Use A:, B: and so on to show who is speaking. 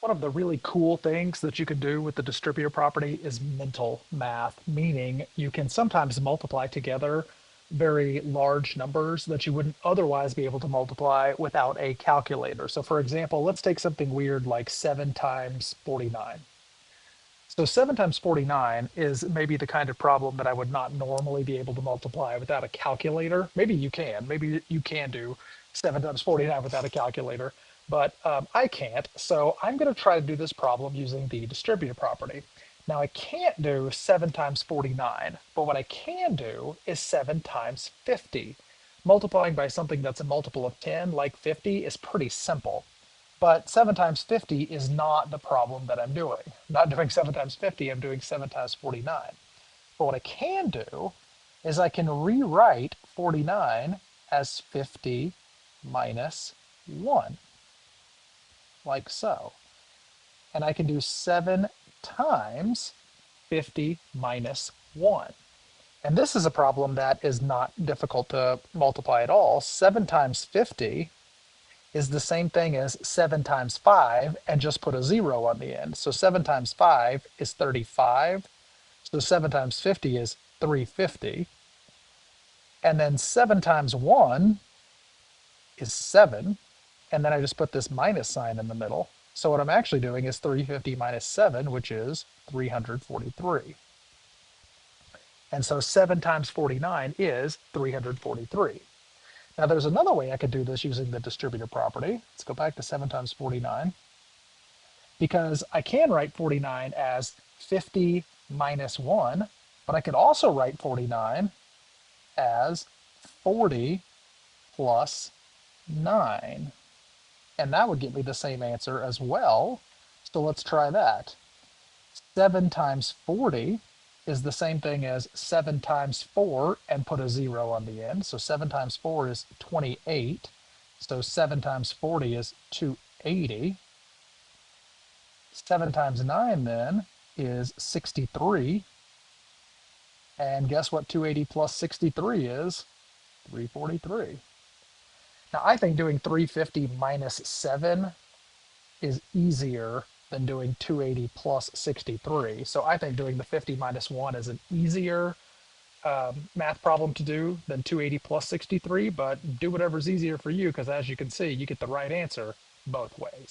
A: One of the really cool things that you can do with the distributor property is mental math, meaning you can sometimes multiply together very large numbers that you wouldn't otherwise be able to multiply without a calculator. So, for example, let's take something weird like 7 times 49. So 7 times 49 is maybe the kind of problem that I would not normally be able to multiply without a calculator. Maybe you can. Maybe you can do 7 times 49 without a calculator, but I can't. So I'm going to try to do this problem using the distributive property. Now I can't do 7 times 49, but what I can do is 7 times 50. Multiplying by something that's a multiple of 10, like 50, is pretty simple. But 7 times 50 is not the problem that I'm doing. I'm not doing 7 times 50, I'm doing 7 times 49. But what I can do is I can rewrite 49 as 50 minus 1, like so. And I can do 7 times 50 minus 1. And this is a problem that is not difficult to multiply at all. 7 times 50 is the same thing as 7 times 5 and just put a 0 on the end. So 7 times 5 is 35. So 7 times 50 is 350. And then 7 times 1 is 7. And then I just put this minus sign in the middle. So what I'm actually doing is 350 minus 7, which is 343. And so 7 times 49 is 343. Now there's another way I could do this using the distributive property. Let's go back to 7 times 49. Because I can write 49 as 50 minus 1, but I could also write 49 as 40 plus 9. And that would give me the same answer as well. So let's try that. 7 times 40 is the same thing as 7 times 4 and put a 0 on the end. So 7 times 4 is 28. So 7 times 40 is 280. 7 times 9 then is 63. And guess what 280 plus 63 is? 343. Now I think doing 350 minus 7 is easier than doing 280 plus 63. So I think doing the 50 minus 1 is an easier math problem to do than 280 plus 63, but do whatever's easier for you because as you can see, you get the right answer both ways.